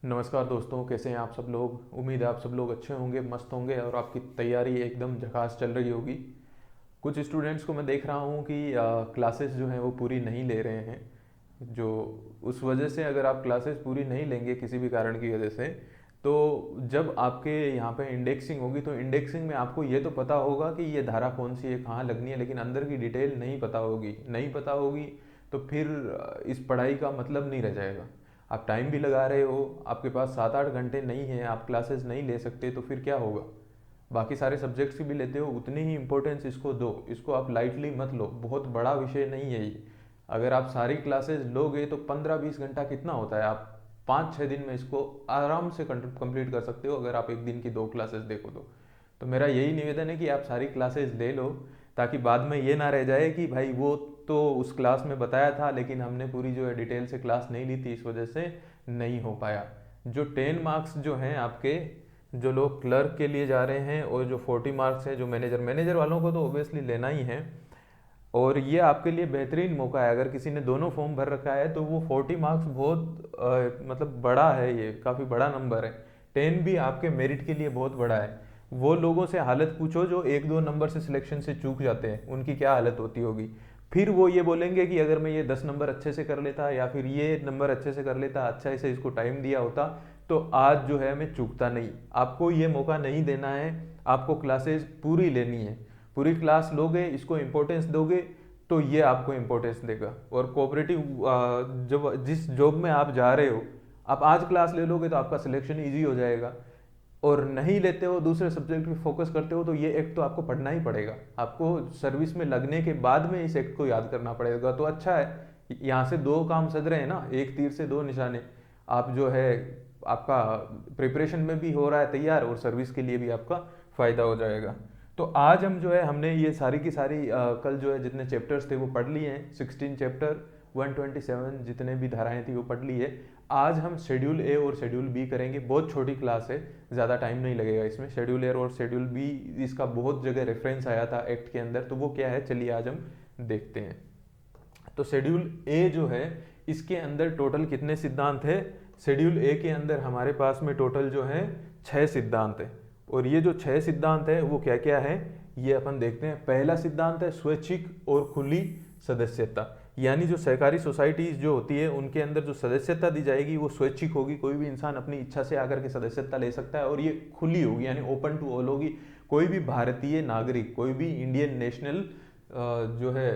नमस्कार दोस्तों, कैसे हैं आप सब लोग। उम्मीद है आप सब लोग अच्छे होंगे, मस्त होंगे और आपकी तैयारी एकदम झकास चल रही होगी। कुछ स्टूडेंट्स को मैं देख रहा हूँ कि क्लासेस जो हैं वो पूरी नहीं ले रहे हैं। जो उस वजह से अगर आप क्लासेस पूरी नहीं लेंगे किसी भी कारण की वजह से, तो जब आपके यहाँ पे इंडेक्सिंग होगी तो इंडेक्सिंग में आपको ये तो पता होगा कि ये धारा कौन सी है, कहाँ लगनी है, लेकिन अंदर की डिटेल नहीं पता होगी। तो फिर इस पढ़ाई का मतलब नहीं रह जाएगा। आप टाइम भी लगा रहे हो, आपके पास 7-8 घंटे नहीं है, आप क्लासेस नहीं ले सकते, तो फिर क्या होगा। बाकी सारे सब्जेक्ट्स की भी लेते हो, उतनी ही इंपॉर्टेंस इसको दो। इसको आप लाइटली मत लो, बहुत बड़ा विषय नहीं है ये। अगर आप सारी क्लासेस लोगे तो 15-20 घंटा कितना होता है। आप 5-6 दिन में इसको आराम से कंप्लीट कर सकते हो, अगर आप एक दिन की 2 क्लासेस देखो तो मेरा यही निवेदन है कि आप सारी क्लासेस ले लो, ताकि बाद में ये ना रह जाए कि भाई वो तो उस क्लास में बताया था लेकिन हमने पूरी जो है डिटेल से क्लास नहीं ली थी, इस वजह से नहीं हो पाया। जो 10 मार्क्स जो हैं आपके, जो लोग क्लर्क के लिए जा रहे हैं, और जो 40 मार्क्स है जो मैनेजर वालों को तो ओबियसली लेना ही है। और ये आपके लिए बेहतरीन मौका है, अगर किसी ने दोनों फॉर्म भर रखा है तो वो 40 मार्क्स बहुत मतलब बड़ा है, ये काफ़ी बड़ा नंबर है। 10 भी आपके मेरिट के लिए बहुत बड़ा है। वो लोगों से हालत पूछो जो 1-2 नंबर से सिलेक्शन से चूक जाते हैं, उनकी क्या हालत होती होगी। फिर वो ये बोलेंगे कि अगर मैं ये 10 नंबर अच्छे से कर लेता, या फिर ये नंबर अच्छे से कर लेता, अच्छा से इसको टाइम दिया होता, तो आज जो है मैं चूकता नहीं। आपको ये मौका नहीं देना है, आपको क्लासेस पूरी लेनी है। पूरी क्लास लोगे, इसको इम्पोर्टेंस दोगे, तो ये आपको इम्पोर्टेंस देगा। और कोऑपरेटिव जब जिस जॉब में आप जा रहे हो, आप आज क्लास ले लोगे तो आपका सिलेक्शन इजी हो जाएगा। और नहीं लेते हो, दूसरे सब्जेक्ट पे फोकस करते हो, तो ये एक्ट तो आपको पढ़ना ही पड़ेगा। आपको सर्विस में लगने के बाद में इस एक्ट को याद करना पड़ेगा। तो अच्छा है, यहाँ से दो काम सज रहे हैं ना, एक तीर से दो निशाने। आप जो है, आपका प्रिपरेशन में भी हो रहा है तैयार, और सर्विस के लिए भी आपका फ़ायदा हो जाएगा। तो आज हम जो है, हमने ये सारी की सारी कल जो है जितने चैप्टर्स थे वो पढ़ लिए हैं। 16 चैप्टर, 127 जितने भी धाराएं थी वो पढ़ ली है। आज हम शेड्यूल ए और शेड्यूल बी करेंगे। बहुत छोटी क्लास है, ज़्यादा टाइम नहीं लगेगा इसमें। शेड्यूल ए और शेड्यूल बी, इसका बहुत जगह रेफरेंस आया था एक्ट के अंदर, तो वो क्या है चलिए आज हम देखते हैं। तो शेड्यूल ए जो है, इसके अंदर टोटल कितने सिद्धांत है। शेड्यूल ए के अंदर हमारे पास में टोटल जो है 6 सिद्धांत है। और ये जो 6 सिद्धांत है वो क्या क्या है, ये अपन देखते हैं। पहला सिद्धांत है स्वैच्छिक और खुली सदस्यता। यानी जो सहकारी सोसाइटीज जो होती है, उनके अंदर जो सदस्यता दी जाएगी वो स्वैच्छिक होगी। कोई भी इंसान अपनी इच्छा से आकर के सदस्यता ले सकता है, और ये खुली होगी, यानी ओपन टू ऑल होगी। कोई भी भारतीय नागरिक, कोई भी इंडियन नेशनल जो है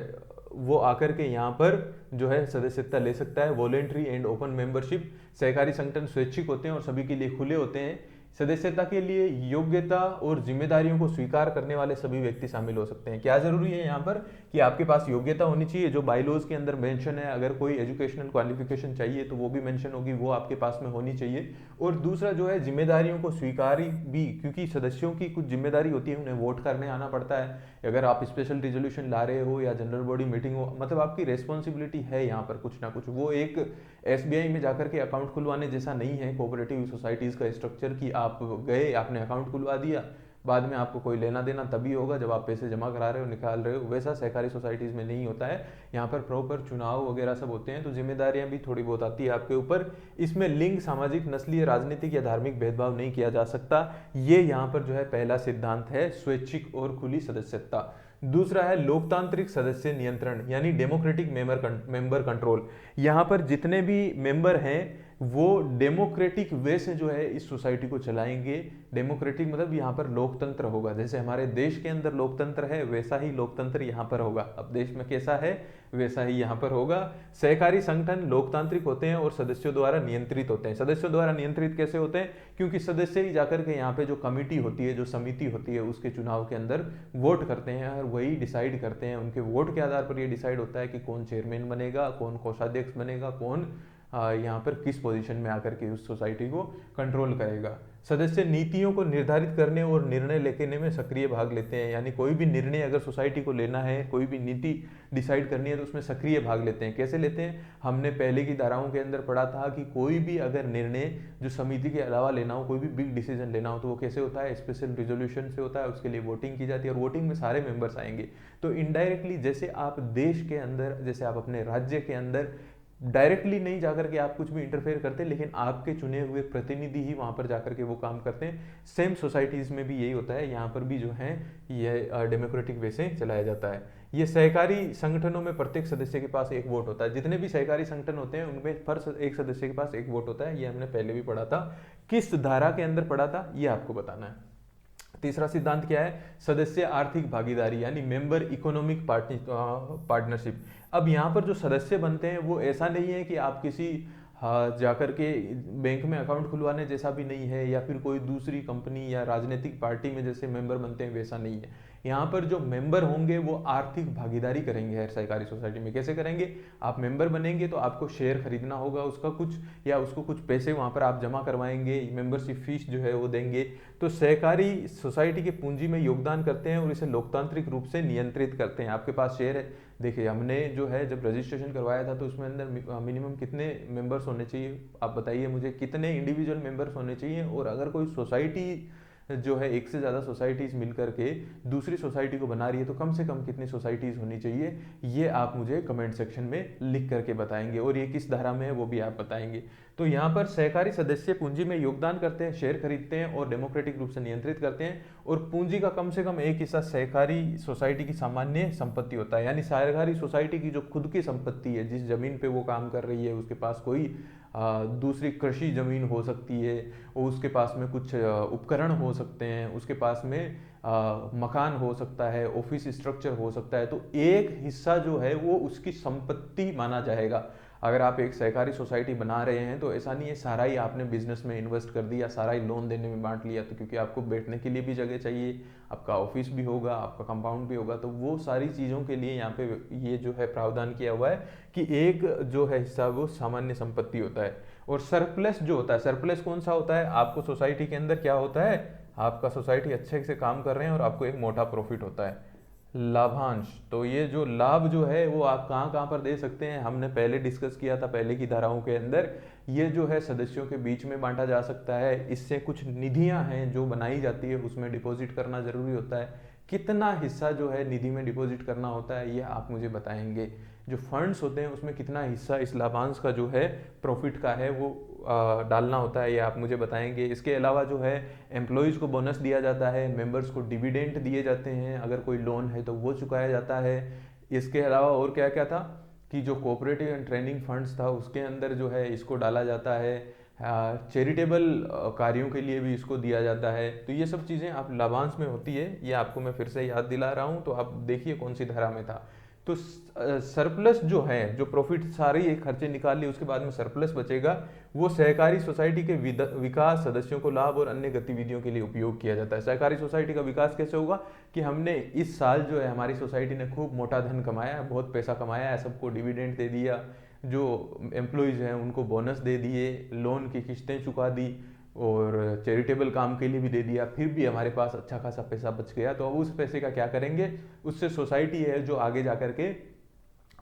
वो आकर के यहाँ पर जो है सदस्यता ले सकता है। Voluntary and open membership. सहकारी संगठन स्वैच्छिक होते हैं और सभी के लिए खुले होते हैं। सदस्यता के लिए योग्यता और जिम्मेदारियों को स्वीकार करने वाले सभी व्यक्ति शामिल हो सकते हैं। क्या जरूरी है यहाँ पर, कि आपके पास योग्यता होनी चाहिए, जो बाइलॉज के अंदर मेंशन है। अगर कोई एजुकेशनल क्वालिफिकेशन चाहिए तो वो भी मेंशन होगी, वो आपके पास में होनी चाहिए। और दूसरा जो है, जिम्मेदारियों को स्वीकार भी, क्योंकि सदस्यों की कुछ जिम्मेदारी होती है, उन्हें वोट करने आना पड़ता है। अगर आप स्पेशल रिजोल्यूशन ला रहे हो या जनरल बॉडी मीटिंग हो, मतलब आपकी रेस्पॉन्सिबिलिटी है यहाँ पर कुछ ना कुछ। वो एक एसबीआई में जाकर के अकाउंट खुलवाने जैसा नहीं है कोऑपरेटिव सोसाइटीज़ का स्ट्रक्चर, कि आप गए, आपने अकाउंट खुलवा दिया, बाद में आपको कोई लेना देना तभी होगा जब आप पैसे जमा करा रहे हो, निकाल रहे हो। वैसा सहकारी सोसाइटीज़ में नहीं होता है। यहाँ पर प्रॉपर चुनाव वगैरह सब होते हैं, तो जिम्मेदारियां भी थोड़ी बहुत आती है आपके ऊपर। इसमें लिंग, सामाजिक, नस्लीय, राजनीतिक या धार्मिक भेदभाव नहीं किया जा सकता। ये यहाँ पर जो है पहला सिद्धांत है, स्वैच्छिक और खुली सदस्यता। दूसरा है लोकतांत्रिक सदस्य नियंत्रण, यानी डेमोक्रेटिक मेंबर कंट्रोल। यहाँ पर जितने भी मेंबर हैं वो डेमोक्रेटिक वे से जो है इस सोसाइटी को चलाएंगे। डेमोक्रेटिक मतलब यहाँ पर लोकतंत्र होगा। जैसे हमारे देश के अंदर लोकतंत्र है, वैसा ही लोकतंत्र यहाँ पर होगा। अब देश में कैसा है वैसा ही यहाँ पर होगा। सहकारी संगठन लोकतांत्रिक होते हैं और सदस्यों द्वारा नियंत्रित होते हैं। सदस्यों द्वारा नियंत्रित कैसे होते हैं, क्योंकि सदस्य ही जाकर के यहाँ पे जो कमेटी होती है, जो समिति होती है, उसके चुनाव के अंदर वोट करते हैं, और वही डिसाइड करते हैं। उनके वोट के आधार पर ये डिसाइड होता है कि कौन चेयरमैन बनेगा, कौन कोषाध्यक्ष बनेगा, कौन यहाँ पर किस पोजीशन में आकर के उस सोसाइटी को कंट्रोल करेगा। सदस्य नीतियों को निर्धारित करने और निर्णय लेने में सक्रिय भाग लेते हैं। यानी कोई भी निर्णय अगर सोसाइटी को लेना है, कोई भी नीति डिसाइड करनी है, तो उसमें सक्रिय भाग लेते हैं। कैसे लेते हैं, हमने पहले की धाराओं के अंदर पढ़ा था कि कोई भी अगर निर्णय जो समिति के अलावा लेना हो, कोई भी बिग डिसीजन लेना हो, तो वो कैसे होता है, स्पेशल रिजोल्यूशन से होता है। उसके लिए वोटिंग की जाती है, और वोटिंग में सारे मेंबर्स आएंगे। तो इनडायरेक्टली जैसे आप देश के अंदर, जैसे आप अपने राज्य के अंदर डायरेक्टली नहीं जाकर के आप कुछ भी इंटरफेयर करते, लेकिन आपके चुने हुए प्रतिनिधि ही वहाँ पर जाकर के वो काम करते हैं। सेम सोसाइटीज़ में भी यही होता है, यहाँ पर भी जो है ये डेमोक्रेटिक वे से चलाया जाता है। ये सहकारी संगठनों में प्रत्येक सदस्य के पास एक वोट होता है। जितने भी सहकारी संगठन होते हैं उनमें हर एक सदस्य के पास एक वोट होता है। ये हमने पहले भी पढ़ा था, किस धारा के अंदर पढ़ा था ये आपको बताना है। तीसरा सिद्धांत क्या है? सदस्य आर्थिक भागीदारी, यानी मेंबर इकोनॉमिक पार्टनरशिप। अब यहाँ पर जो सदस्य बनते हैं वो ऐसा नहीं है कि आप किसी जाकर के बैंक में अकाउंट खुलवाने जैसा भी नहीं है, या फिर कोई दूसरी कंपनी या राजनीतिक पार्टी में जैसे मेंबर बनते हैं वैसा नहीं है। यहाँ पर जो मेंबर होंगे वो आर्थिक भागीदारी करेंगे हर सहकारी सोसाइटी में। कैसे करेंगे? आप मेंबर बनेंगे तो आपको शेयर खरीदना होगा उसका कुछ, या उसको कुछ पैसे वहाँ पर आप जमा करवाएंगे, मेंबरशिप फीस जो है वो देंगे। तो सहकारी सोसाइटी के पूंजी में योगदान करते हैं और इसे लोकतांत्रिक रूप से नियंत्रित करते हैं। आपके पास शेयर है, देखिए हमने जो है जब रजिस्ट्रेशन करवाया था तो उसमें अंदर मिनिमम कितने मेंबर्स होने चाहिए, आप बताइए मुझे, कितने इंडिविजुअल मेंबर्स होने चाहिए। और अगर कोई सोसाइटी जो है एक से ज़्यादा सोसाइटीज़ मिलकर के दूसरी सोसाइटी को बना रही है तो कम से कम कितनी सोसाइटीज़ होनी चाहिए, ये आप मुझे कमेंट सेक्शन में लिख करके बताएंगे। और ये किस धारा में है वो भी आप बताएंगे। तो यहाँ पर सहकारी सदस्य पूंजी में योगदान करते हैं, शेयर खरीदते हैं और डेमोक्रेटिक रूप से नियंत्रित करते हैं। और पूंजी का कम से कम एक हिस्सा सहकारी सोसाइटी की सामान्य संपत्ति होता है। यानी सहकारी सोसाइटी की जो खुद की संपत्ति है, जिस जमीन पे वो काम कर रही है, उसके पास कोई दूसरी कृषि जमीन हो सकती है, और उसके पास में कुछ उपकरण हो सकते हैं, उसके पास में मकान हो सकता है, ऑफिस स्ट्रक्चर हो सकता है। तो एक हिस्सा जो है वो उसकी संपत्ति माना जाएगा। अगर आप एक सहकारी सोसाइटी बना रहे हैं तो ऐसा नहीं है सारा ही आपने बिजनेस में इन्वेस्ट कर दिया, सारा ही लोन देने में बांट लिया। तो क्योंकि आपको बैठने के लिए भी जगह चाहिए, आपका ऑफिस भी होगा, आपका कंपाउंड भी होगा, तो वो सारी चीज़ों के लिए यहाँ पे ये जो है प्रावधान किया हुआ है कि एक जो है हिस्सा वो सामान्य संपत्ति होता है। और सरप्लस जो होता है, सरप्लस कौन सा होता है? आपको सोसाइटी के अंदर क्या होता है, आपका सोसाइटी अच्छे से काम कर रहे हैं और आपको एक मोटा प्रॉफिट होता है, लाभांश। तो ये जो लाभ जो है वो आप कहाँ कहाँ पर दे सकते हैं, हमने पहले डिस्कस किया था पहले की धाराओं के अंदर। ये जो है सदस्यों के बीच में बांटा जा सकता है। इससे कुछ निधियां हैं जो बनाई जाती है, उसमें डिपॉजिट करना जरूरी होता है। कितना हिस्सा जो है निधि में डिपॉजिट करना होता है ये आप मुझे बताएंगे। जो फंड्स होते हैं उसमें कितना हिस्सा इस लाभांश का जो है प्रॉफिट का है वो डालना होता है, ये आप मुझे बताएंगे। इसके अलावा जो है एम्प्लॉयज़ को बोनस दिया जाता है, मेंबर्स को डिविडेंड दिए जाते हैं, अगर कोई लोन है तो वो चुकाया जाता है। इसके अलावा और क्या क्या था कि जो कोऑपरेटिव एंड ट्रेनिंग फंड्स था उसके अंदर जो है इसको डाला जाता है। चैरिटेबल कार्यों के लिए भी इसको दिया जाता है। तो ये सब चीज़ें आप लाभांश में होती है, ये आपको मैं फिर से याद दिला रहा हूँ। तो आप देखिए कौन सी धारा में था। तो सरप्लस जो है, जो प्रॉफिट सारे ये खर्चे निकाल लिए उसके बाद में सरप्लस बचेगा, वो सहकारी सोसाइटी के विकास, सदस्यों को लाभ और अन्य गतिविधियों के लिए उपयोग किया जाता है। सहकारी सोसाइटी का विकास कैसे होगा कि हमने इस साल जो है हमारी सोसाइटी ने खूब मोटा धन कमाया, बहुत पैसा कमाया है, सबको डिविडेंड दे दिया, जो एम्प्लॉयज़ हैं उनको बोनस दे दिए, लोन की किस्तें चुका दी और चैरिटेबल काम के लिए भी दे दिया, फिर भी हमारे पास अच्छा खासा पैसा बच गया। तो अब उस पैसे का क्या करेंगे? उससे सोसाइटी है जो आगे जाकर के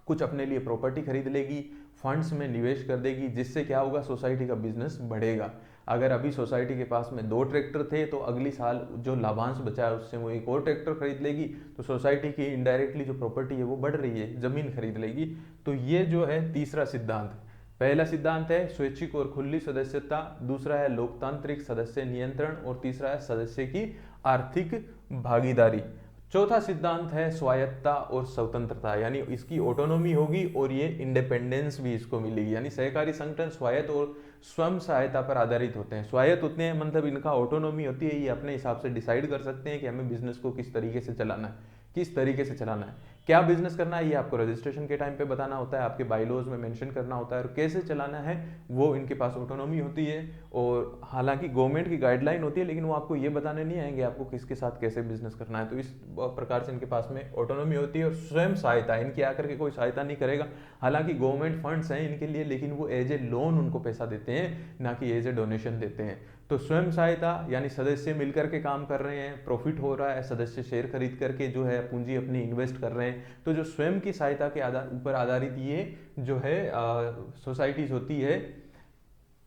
कुछ अपने लिए प्रॉपर्टी खरीद लेगी, फंड्स में निवेश कर देगी, जिससे क्या होगा, सोसाइटी का बिजनेस बढ़ेगा। अगर अभी सोसाइटी के पास में 2 ट्रैक्टर थे तो अगली साल जो लाभांश बचा है उससे वो एक और ट्रैक्टर खरीद लेगी। तो सोसाइटी की इनडायरेक्टली जो प्रॉपर्टी है वो बढ़ रही है, जमीन खरीद लेगी। तो ये जो है तीसरा सिद्धांत। पहला सिद्धांत है स्वैच्छिक और खुली सदस्यता, दूसरा है लोकतांत्रिक सदस्य नियंत्रण, और तीसरा है सदस्य की आर्थिक भागीदारी। चौथा सिद्धांत है स्वायत्तता और स्वतंत्रता, यानी इसकी ऑटोनॉमी होगी और ये इंडिपेंडेंस भी इसको मिलेगी। यानी सहकारी संगठन स्वायत्त और स्वयं सहायता पर आधारित होते हैं। स्वायत्त होते हैं मतलब इनका ऑटोनॉमी होती है, ये अपने हिसाब से डिसाइड कर सकते हैं कि हमें बिजनेस को किस तरीके से चलाना है, किस तरीके से चलाना है, क्या बिजनेस करना है, ये आपको रजिस्ट्रेशन के टाइम पे बताना होता है, आपके बायलॉज में मेंशन करना होता है, और कैसे चलाना है वो इनके पास ऑटोनॉमी होती है। और हालांकि गवर्नमेंट की गाइडलाइन होती है, लेकिन वो आपको ये बताने नहीं आएंगे आपको किसके साथ कैसे बिजनेस करना है। तो इस प्रकार से इनके पास में ऑटोनॉमी होती है। और स्वयं सहायता, इनकी आकर के कोई सहायता नहीं करेगा। हालांकि गवर्नमेंट फंड्स हैं इनके लिए, लेकिन वो एज ए लोन उनको पैसा देते हैं, ना कि एज ए डोनेशन देते हैं। तो स्वयं सहायता यानी सदस्य मिलकर के काम कर रहे हैं, प्रॉफिट हो रहा है, सदस्य शेयर खरीद करके जो है पूंजी अपनी इन्वेस्ट कर रहे हैं। तो जो स्वयं की सहायता के ऊपर आधारित ये जो है सोसाइटीज होती है,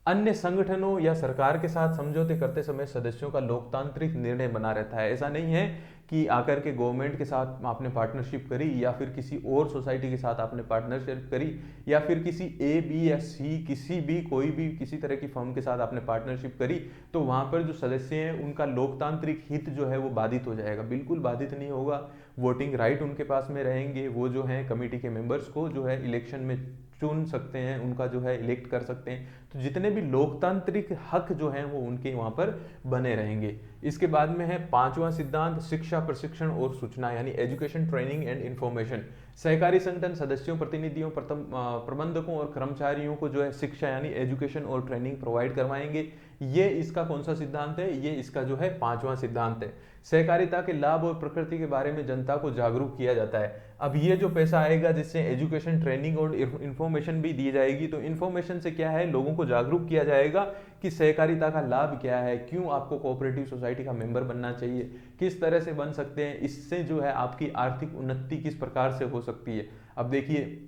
अन्य संगठनों या सरकार के साथ समझौते करते समय सदस्यों का लोकतांत्रिक निर्णय बना रहता है। ऐसा नहीं है कि आकर के गवर्नमेंट के साथ आपने पार्टनरशिप करी या फिर किसी और सोसाइटी के साथ आपने पार्टनरशिप करी या फिर किसी ए बी या सी किसी भी कोई भी किसी तरह की फर्म के साथ आपने पार्टनरशिप करी तो वहां पर जो सदस्य हैं उनका लोकतांत्रिक हित जो है वो बाधित हो जाएगा। बिल्कुल बाधित नहीं होगा, वोटिंग राइट उनके पास में रहेंगे, वो जो है कमेटी के मेंबर्स को जो है इलेक्शन में चुन सकते हैं, उनका जो है इलेक्ट कर सकते हैं। तो जितने भी लोकतांत्रिक हक जो हैं वो उनके वहां पर बने रहेंगे। इसके बाद में है पांचवा सिद्धांत, शिक्षा प्रशिक्षण और सूचना यानी एजुकेशन ट्रेनिंग एंड इंफॉर्मेशन। सहकारी संगठन सदस्यों, प्रतिनिधियों, प्रबंधकों और कर्मचारियों को जो है शिक्षा यानी एजुकेशन और ट्रेनिंग प्रोवाइड करवाएंगे। ये इसका कौन सा सिद्धांत है? ये इसका जो है पांचवा सिद्धांत है। सहकारिता के लाभ और प्रकृति के बारे में जनता को जागरूक किया जाता है। अब ये जो पैसा आएगा जिससे एजुकेशन ट्रेनिंग और इंफॉर्मेशन भी दी जाएगी, तो इंफॉर्मेशन से क्या है, लोगों को जागरूक किया जाएगा कि सहकारिता का लाभ क्या है, क्यों आपको कोऑपरेटिव सोसाइटी का मेंबर बनना चाहिए, किस तरह से बन सकते हैं, इससे जो है आपकी आर्थिक उन्नति किस प्रकार से हो सकती है। अब देखिए,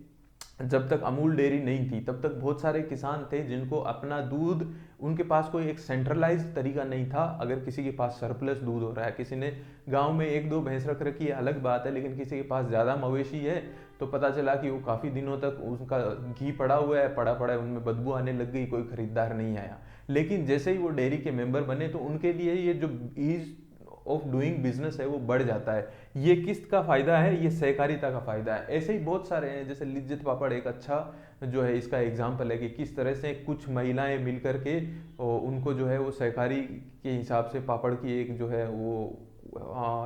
जब तक अमूल डेयरी नहीं थी तब तक बहुत सारे किसान थे जिनको अपना दूध, उनके पास कोई एक सेंट्रलाइज्ड तरीका नहीं था। अगर किसी के पास सरप्लस दूध हो रहा है, किसी ने गांव में एक दो भैंस रख रखी है अलग बात है, लेकिन किसी के पास ज़्यादा मवेशी है तो पता चला कि वो काफ़ी दिनों तक उसका घी पड़ा हुआ है, पड़ा पड़ा है, उनमें बदबू आने लग गई, कोई खरीदार नहीं आया। लेकिन जैसे ही वो डेयरी के मेंबर बने तो उनके लिए ये जो ईज ऑफ डूइंग बिजनेस है वो बढ़ जाता है। ये किसका फायदा है? ये सहकारिता का फायदा है। ऐसे ही बहुत सारे हैं, जैसे लिज्जत पापड़ एक अच्छा जो है इसका एग्जाम्पल है कि किस तरह से कुछ महिलाएं मिल करके उनको जो है वो सहकारी के हिसाब से पापड़ की एक जो है वो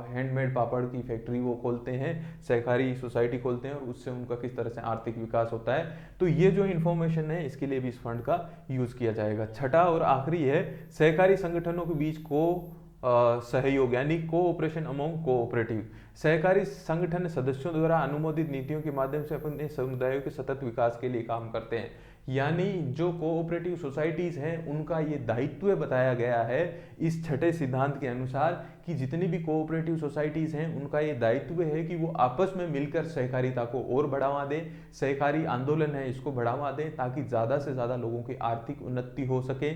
हैंडमेड पापड़ की फैक्ट्री वो खोलते हैं, सहकारी सोसाइटी खोलते हैं और उससे उनका किस तरह से आर्थिक विकास होता है। तो ये जो इन्फॉर्मेशन है इसके लिए भी इस फंड का यूज किया जाएगा। छठा और आखिरी है सहकारी संगठनों के बीच को सहयोग यानी कोऑपरेशन अमोंग कोऑपरेटिव। सहकारी संगठन सदस्यों द्वारा अनुमोदित नीतियों के माध्यम से अपने समुदायों के सतत विकास के लिए काम करते हैं। यानी जो कोऑपरेटिव सोसाइटीज हैं उनका ये दायित्व बताया गया है इस छठे सिद्धांत के अनुसार कि जितनी भी कोऑपरेटिव सोसाइटीज हैं उनका ये दायित्व है कि वो आपस में मिलकर सहकारिता को और बढ़ावा दें, सहकारी आंदोलन है इसको बढ़ावा दें, ताकि ज़्यादा से ज़्यादा लोगों की आर्थिक उन्नति हो सके,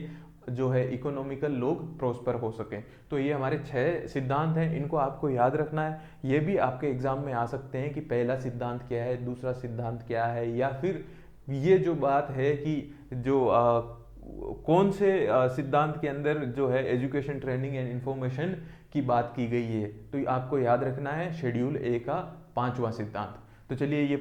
जो है इकोनॉमिकल लोग प्रोस्पर हो सके। तो ये हमारे 6 सिद्धांत हैं, इनको आपको याद रखना है। ये भी आपके एग्जाम में आ सकते हैं कि पहला सिद्धांत क्या है, दूसरा सिद्धांत क्या है, या फिर ये जो बात है कि जो कौन से सिद्धांत के अंदर जो है एजुकेशन ट्रेनिंग एंड इंफॉर्मेशन की बात की गई है। तो आपको याद रखना है शेड्यूल ए का 5वां सिद्धांत। तो चलिए ये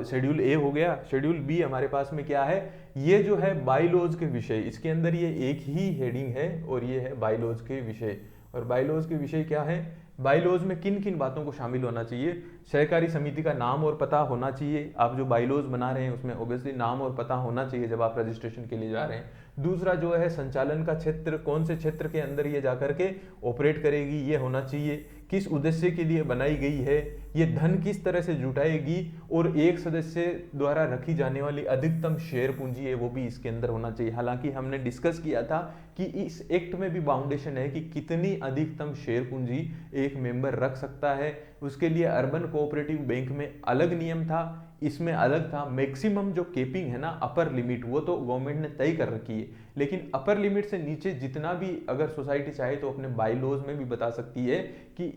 शेड्यूल ए हो गया। शेड्यूल बी हमारे पास में क्या है, ये जो है बाइलॉज के विषय, इसके अंदर ये एक ही हेडिंग है और ये है बाइलॉज के विषय। और बाइलॉज के विषय क्या है, बाइलॉज में किन किन बातों को शामिल होना चाहिए। सहकारी समिति का नाम और पता होना चाहिए, आप जो बाइलॉज बना रहे हैं उसमें ऑब्वियसली नाम और पता होना चाहिए जब आप रजिस्ट्रेशन के लिए जा रहे हैं। दूसरा जो है संचालन का क्षेत्र, कौन से क्षेत्र के अंदर ये जाकर के ऑपरेट करेगी ये होना चाहिए, किस उद्देश्य के लिए बनाई गई है, ये धन किस तरह से जुटाएगी, और एक सदस्य द्वारा रखी जाने वाली अधिकतम शेयर पूंजी है वो भी इसके अंदर होना चाहिए। हालांकि हमने डिस्कस किया था कि इस एक्ट में भी बाउंडेशन है कि कितनी अधिकतम शेयर पूंजी एक मेंबर रख सकता है। उसके लिए अर्बन कोऑपरेटिव बैंक में अलग नियम था, इसमें अलग था। मैक्सिमम जो केपिंग है ना, अपर लिमिट, वो तो गवर्नमेंट ने तय कर रखी है, लेकिन अपर लिमिट से नीचे जितना भी अगर सोसाइटी चाहे तो अपने बाइलॉज में भी बता सकती है कि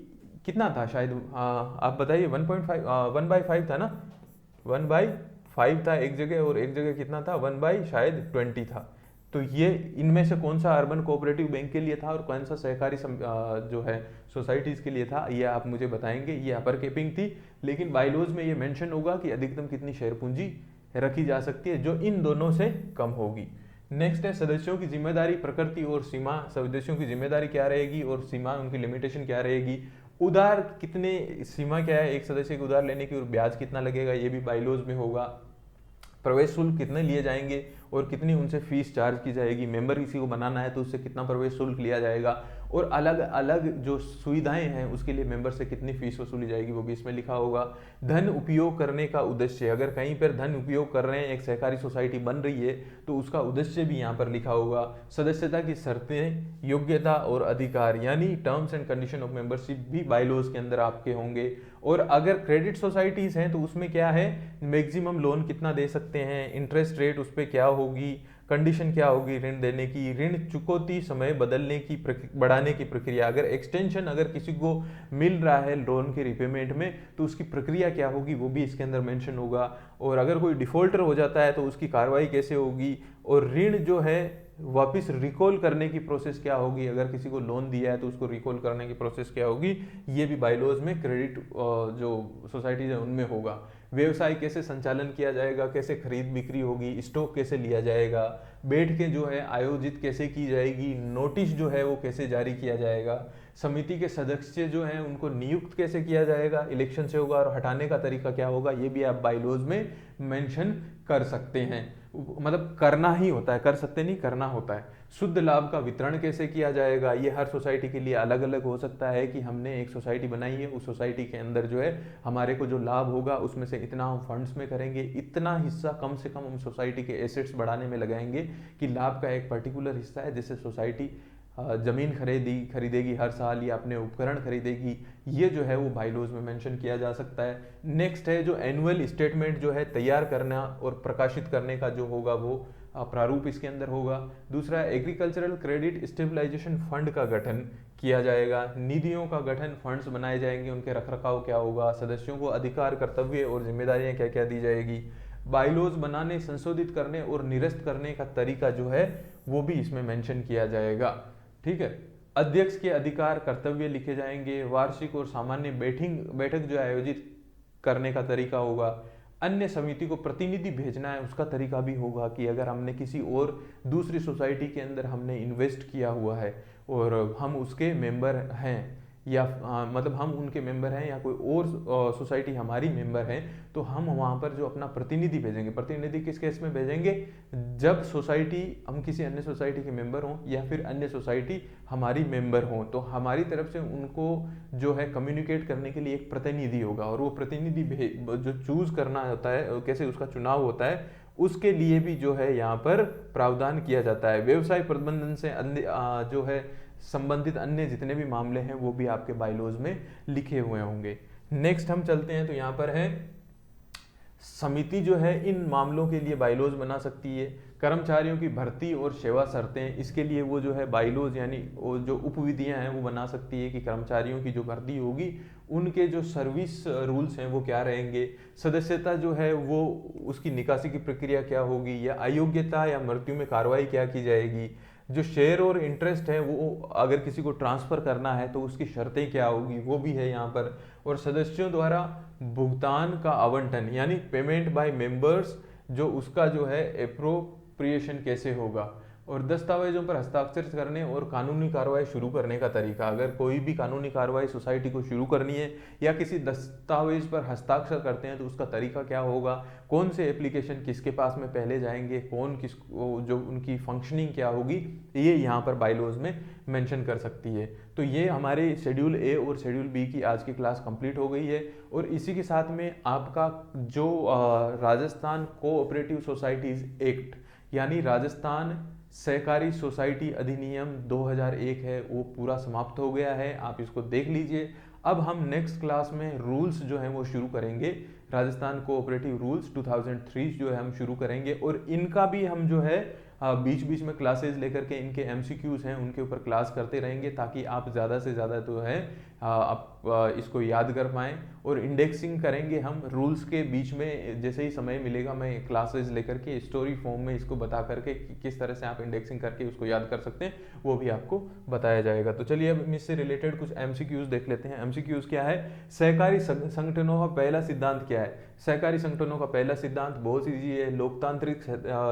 कितना था। शायद आप बताइए 1/5 था ना, 1/5 था एक जगह, और एक जगह कितना था, 1/20 था। तो ये इनमें से कौन सा अर्बन कोऑपरेटिव बैंक के लिए था और कौन सा सहकारी जो है सोसाइटीज के लिए था, ये आप मुझे बताएंगे। ये अपर केपिंग थी, लेकिन बाइलॉज में ये मेंशन होगा कि अधिकतम कितनी शेयर पूंजी रखी जा सकती है, जो इन दोनों से कम होगी। नेक्स्ट है सदस्यों की जिम्मेदारी, प्रकृति और सीमा। सदस्यों की जिम्मेदारी क्या रहेगी और सीमा, उनकी लिमिटेशन क्या रहेगी। उधार कितने, सीमा क्या है एक सदस्य को उधार लेने की, और ब्याज कितना लगेगा ये भी बाइलॉज में होगा। प्रवेश शुल्क कितने लिए जाएंगे और कितनी उनसे फीस चार्ज की जाएगी। मेंबर किसी को बनाना है तो उससे कितना प्रवेश शुल्क लिया जाएगा, और अलग अलग जो सुविधाएं हैं उसके लिए मेंबर से कितनी फीस वसूली जाएगी वो भी इसमें लिखा होगा। धन उपयोग करने का उद्देश्य, अगर कहीं पर धन उपयोग कर रहे हैं, एक सहकारी सोसाइटी बन रही है तो उसका उद्देश्य भी यहाँ पर लिखा होगा। सदस्यता की शर्तें, योग्यता और अधिकार यानी terms and condition of membership भी बाइलॉज के अंदर आपके होंगे। और अगर क्रेडिट सोसाइटीज हैं तो उसमें क्या है, मैक्सिमम लोन कितना दे सकते हैं, इंटरेस्ट रेट उस पर क्या होगी, कंडीशन क्या होगी ऋण देने की, ऋण चुकौती समय बदलने की बढ़ाने की प्रक्रिया, अगर एक्सटेंशन अगर किसी को मिल रहा है लोन के रिपेमेंट में तो उसकी प्रक्रिया क्या होगी वो भी इसके अंदर मेंशन होगा, और अगर कोई डिफॉल्टर हो जाता है तो उसकी कार्रवाई कैसे होगी, और ऋण जो है वापस रिकॉल करने की प्रोसेस क्या होगी, अगर किसी को लोन दिया है तो उसको रिकॉल करने की प्रोसेस क्या होगी, ये भी बायलॉज में क्रेडिट जो सोसाइटीज है उनमें होगा। व्यवसाय कैसे संचालन किया जाएगा, कैसे खरीद बिक्री होगी, स्टॉक कैसे लिया जाएगा, बैठकें जो है आयोजित कैसे की जाएगी, नोटिस जो है वो कैसे जारी किया जाएगा, समिति के सदस्य जो हैं उनको नियुक्त कैसे किया जाएगा, इलेक्शन से होगा, और हटाने का तरीका क्या होगा, ये भी आप बायलॉज में मेंशन कर सकते हैं। मतलब करना ही होता है, कर सकते नहीं, करना होता है। शुद्ध लाभ का वितरण कैसे किया जाएगा, ये हर सोसाइटी के लिए अलग अलग हो सकता है कि हमने एक सोसाइटी बनाई है, उस सोसाइटी के अंदर जो है हमारे को जो लाभ होगा उसमें से इतना हम फंड्स में करेंगे, इतना हिस्सा कम से कम हम सोसाइटी के एसेट्स बढ़ाने में लगाएंगे कि लाभ का एक पर्टिकुलर हिस्सा है जिससे सोसाइटी जमीन खरीदेगी हर साल या अपने उपकरण खरीदेगी, ये जो है वो बायलॉज में मेंशन किया जा सकता है। नेक्स्ट है जो एनुअल स्टेटमेंट जो है तैयार करना और प्रकाशित करने का जो होगा वो प्रारूप इसके अंदर होगा। दूसरा एग्रीकल्चरल क्रेडिट स्टेबलाइजेशन फंड का गठन किया जाएगा, निधियों का गठन, फंड्स बनाए जाएंगे, उनके रखरखाव क्या होगा, सदस्यों को अधिकार कर्तव्य और जिम्मेदारियां क्या क्या दी जाएगी, बायलॉज बनाने, संशोधित करने और निरस्त करने का तरीका जो है वो भी इसमें मेंशन किया जाएगा। ठीक है, अध्यक्ष के अधिकार कर्तव्य लिखे जाएंगे, वार्षिक और सामान्य बैठक जो आयोजित करने का तरीका होगा, अन्य समिति को प्रतिनिधि भेजना है उसका तरीका भी होगा कि अगर हमने किसी और दूसरी सोसाइटी के अंदर हमने इन्वेस्ट किया हुआ है और हम उसके मेंबर हैं या मतलब हम उनके मेंबर हैं या कोई और सोसाइटी हमारी मेंबर है तो हम वहाँ पर जो अपना प्रतिनिधि भेजेंगे, प्रतिनिधि किस केस में भेजेंगे, जब सोसाइटी हम किसी अन्य सोसाइटी के मेंबर हों या फिर अन्य सोसाइटी हमारी मेंबर हों तो हमारी तरफ से उनको जो है कम्युनिकेट करने के लिए एक प्रतिनिधि होगा, और वो प्रतिनिधि जो चूज करना होता है, कैसे उसका चुनाव होता है, उसके लिए भी जो है यहाँ पर प्रावधान किया जाता है। व्यवसाय प्रबंधन से जो है संबंधित अन्य जितने भी मामले हैं वो भी आपके बायलॉज में लिखे हुए होंगे। नेक्स्ट हम चलते हैं तो यहाँ पर है समिति जो है इन मामलों के लिए बायलॉज बना सकती है। कर्मचारियों की भर्ती और सेवा शर्तें, इसके लिए वो जो है बायलॉज यानी वो जो उपविधियां हैं वो बना सकती है कि कर्मचारियों की जो भर्ती होगी उनके जो सर्विस रूल्स हैं वो क्या रहेंगे, सदस्यता जो है वो उसकी निकासी की प्रक्रिया क्या होगी, या अयोग्यता या मृत्यु में कार्रवाई क्या की जाएगी, जो शेयर और इंटरेस्ट है वो अगर किसी को ट्रांसफर करना है तो उसकी शर्तें क्या होगी वो भी है यहाँ पर, और सदस्यों द्वारा भुगतान का आवंटन यानी पेमेंट बाय मेंबर्स जो उसका जो है एप्रोप्रिएशन कैसे होगा, और दस्तावेजों पर हस्ताक्षर करने और कानूनी कार्रवाई शुरू करने का तरीका, अगर कोई भी कानूनी कार्रवाई सोसाइटी को शुरू करनी है या किसी दस्तावेज पर हस्ताक्षर करते हैं तो उसका तरीका क्या होगा, कौन से एप्लीकेशन किसके पास में पहले जाएंगे, कौन किस जो उनकी फंक्शनिंग क्या होगी, ये यहाँ पर बायलॉज में मेंशन कर सकती है। तो ये हमारे शेड्यूल ए और शेड्यूल बी की आज की क्लास कंप्लीट हो गई है, और इसी के साथ में आपका जो राजस्थान कोऑपरेटिव सोसाइटीज एक्ट यानी राजस्थान सहकारी सोसाइटी अधिनियम 2001 है वो पूरा समाप्त हो गया है, आप इसको देख लीजिए। अब हम नेक्स्ट क्लास में रूल्स जो हैं वो शुरू करेंगे, राजस्थान कोऑपरेटिव रूल्स 2003 जो है हम शुरू करेंगे, और इनका भी हम जो है बीच बीच में क्लासेस लेकर के इनके एमसीक्यूज हैं उनके ऊपर क्लास करते रहेंगे ताकि आप ज़्यादा से ज़्यादा जो है आप इसको याद कर पाएँ, और इंडेक्सिंग करेंगे हम रूल्स के बीच में, जैसे ही समय मिलेगा मैं क्लासेस लेकर के स्टोरी फॉर्म में इसको बता करके किस तरह से आप इंडेक्सिंग करके उसको याद कर सकते हैं वो भी आपको बताया जाएगा। तो चलिए अब इससे रिलेटेड कुछ एमसीक्यूज देख लेते हैं। एमसीक्यूज क्या है, सहकारी संगठनों का पहला सिद्धांत क्या है, सहकारी संगठनों का पहला सिद्धांत बहुत ईजी है, लोकतांत्रिक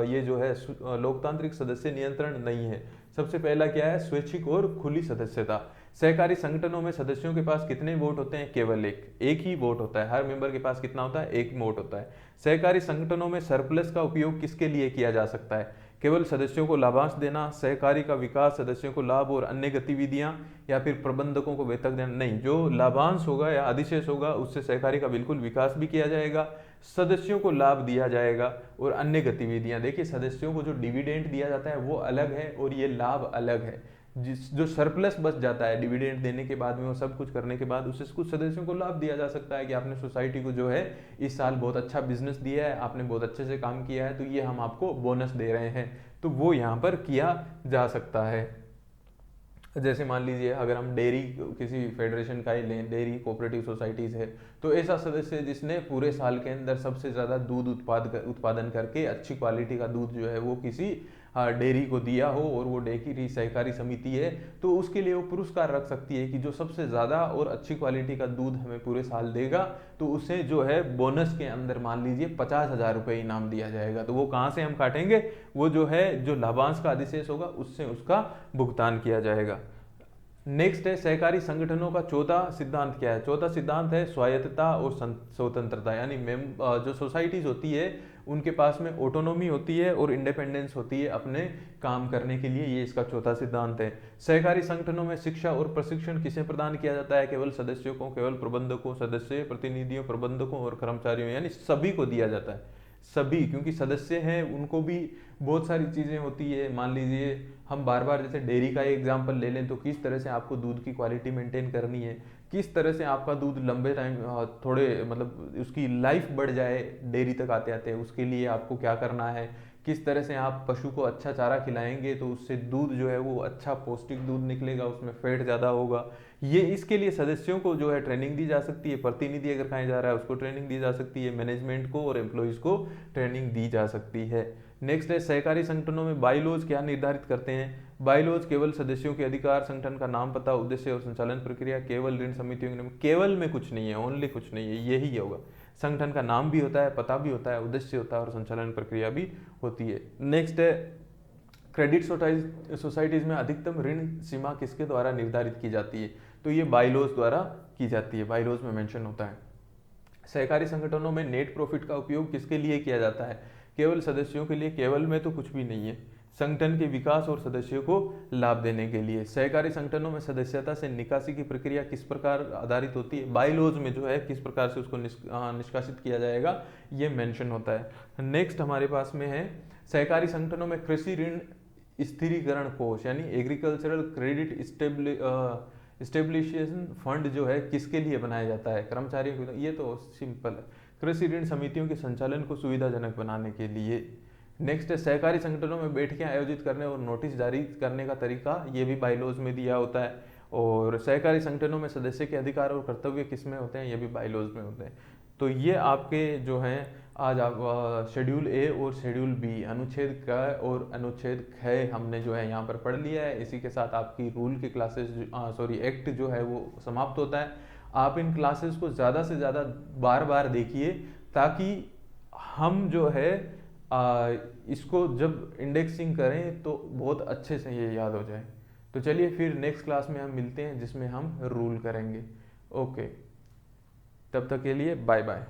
ये जो है लोकतांत्रिक सदस्य नियंत्रण नहीं है। सबसे पहला क्या है, स्वैच्छिक और खुली सदस्यता। सहकारी संगठनों में सदस्यों के पास कितने वोट होते हैं, केवल एक ही वोट होता है, हर मेंबर के पास कितना होता है, एक वोट होता है। सहकारी संगठनों में सरप्लस का उपयोग किसके लिए किया जा सकता है, केवल सदस्यों को लाभांश देना, सहकारी का विकास, सदस्यों को लाभ और अन्य गतिविधियां, या फिर प्रबंधकों को वेतन देना। नहीं, जो लाभांश होगा या अधिशेष होगा उससे सहकारी का बिल्कुल विकास भी किया जाएगा, सदस्यों को लाभ दिया जाएगा और अन्य गतिविधियां। देखिए सदस्यों को जो डिविडेंड दिया जाता है वो अलग है और ये लाभ अलग है। जो सरप्लस बच जाता है डिविडेंड देने के बाद में, वो सब कुछ करने के बाद उससे कुछ सदस्यों को लाभ दिया जा सकता है कि आपने सोसाइटी को जो है इस साल बहुत अच्छा बिजनेस दिया है, आपने बहुत अच्छे से काम किया है तो ये हम आपको बोनस दे रहे हैं। तो वो यहाँ पर किया जा सकता है। जैसे मान लीजिए अगर हम डेयरी किसी फेडरेशन का ही लें, डेयरी कोऑपरेटिव सोसाइटीज़ है, तो ऐसा सदस्य जिसने पूरे साल के अंदर सबसे ज़्यादा दूध उत्पादन करके अच्छी क्वालिटी का दूध जो है वो किसी डेयरी को दिया हो, और वो डेयरी सहकारी समिति है, तो उसके लिए वो पुरस्कार रख सकती है कि जो सबसे ज़्यादा और अच्छी क्वालिटी का दूध हमें पूरे साल देगा, तो उसे जो है बोनस के अंदर मान लीजिए 50,000 रुपये इनाम दिया जाएगा। तो वो कहाँ से हम काटेंगे, वो जो है जो लाभांश का अधिशेष होगा उससे उसका भुगतान किया जाएगा। नेक्स्ट है सहकारी संगठनों का चौथा सिद्धांत क्या है। चौथा सिद्धांत है स्वायत्तता और स्वतंत्रता, यानी जो सोसाइटीज होती है उनके पास में ऑटोनॉमी होती है और इंडिपेंडेंस होती है अपने काम करने के लिए, ये इसका चौथा सिद्धांत है। सहकारी संगठनों में शिक्षा और प्रशिक्षण किसे प्रदान किया जाता है, केवल सदस्यों को, केवल प्रबंधकों, सदस्य प्रतिनिधियों, प्रबंधकों और कर्मचारियों, यानी सभी को दिया जाता है, सभी, क्योंकि सदस्य हैं उनको भी बहुत सारी चीज़ें होती है। मान लीजिए हम बार बार जैसे डेयरी का एग्जांपल ले लें, तो किस तरह से आपको दूध की क्वालिटी मेंटेन करनी है, किस तरह से आपका दूध लंबे टाइम थोड़े मतलब उसकी लाइफ बढ़ जाए डेयरी तक आते आते, उसके लिए आपको क्या करना है, किस तरह से आप पशु को अच्छा चारा खिलाएंगे तो उससे दूध जो है वो अच्छा पौष्टिक दूध निकलेगा, उसमें फैट ज़्यादा होगा। ये इसके लिए सदस्यों को जो है ट्रेनिंग दी जा सकती है, प्रतिनिधि अगर कहीं जा रहा है उसको ट्रेनिंग दी जा सकती है, मैनेजमेंट को और एम्प्लॉयज़ को ट्रेनिंग दी जा सकती है। नेक्स्ट है सहकारी संगठनों में बाईलॉज क्या निर्धारित करते हैं। बाईलॉज केवल सदस्यों के अधिकार, संगठन का नाम, पता, उद्देश्य और संचालन प्रक्रिया, केवल ऋण समितियों के नाम, केवल में कुछ नहीं है, ओनली कुछ नहीं है, यही होगा। संगठन का नाम भी होता है, पता भी होता है, उद्देश्य होता है और संचालन प्रक्रिया भी होती है। नेक्स्ट है क्रेडिट सोसाइटीज में अधिकतम ऋण सीमा किसके द्वारा निर्धारित की जाती है, तो ये बाईलॉज द्वारा की जाती है, बाईलॉज में मेंशन होता है। सहकारी संगठनों में नेट प्रॉफिट का उपयोग किसके लिए किया जाता है, केवल सदस्यों के लिए, केवल में तो कुछ भी नहीं है, संगठन के विकास और सदस्यों को लाभ देने के लिए। सहकारी संगठनों में सदस्यता से निकासी की प्रक्रिया किस प्रकार आधारित होती है, बाईलॉज में जो है किस प्रकार से उसको निष्कासित किया जाएगा ये मेंशन होता है। नेक्स्ट हमारे पास में है सहकारी संगठनों में कृषि ऋण स्थिरीकरण कोष, यानी एग्रीकल्चरल क्रेडिट स्टेब्लिशेशन फंड जो है किसके लिए बनाया जाता है, कर्मचारियों को, ये तो सिंपल है, कृषि ऋण समितियों के संचालन को सुविधाजनक बनाने के लिए। नेक्स्ट है सहकारी संगठनों में बैठकें आयोजित करने और नोटिस जारी करने का तरीका, ये भी बाईलॉज में दिया होता है। और सहकारी संगठनों में सदस्य के अधिकार और कर्तव्य किस में होते हैं, ये भी बाईलॉज में होते हैं। तो ये आपके जो हैं आज आप शेड्यूल ए और शेड्यूल बी, अनुच्छेद क और अनुच्छेद ख हमने जो है यहाँ पर पढ़ लिया है। इसी के साथ आपकी रूल की क्लासेस एक्ट जो है वो समाप्त होता है। आप इन क्लासेस को ज़्यादा से ज़्यादा बार बार देखिए, ताकि हम जो है इसको जब इंडेक्सिंग करें तो बहुत अच्छे से ये याद हो जाए। तो चलिए फिर नेक्स्ट क्लास में हम मिलते हैं जिसमें हम रूल करेंगे। ओके, तब तक के लिए बाय बाय।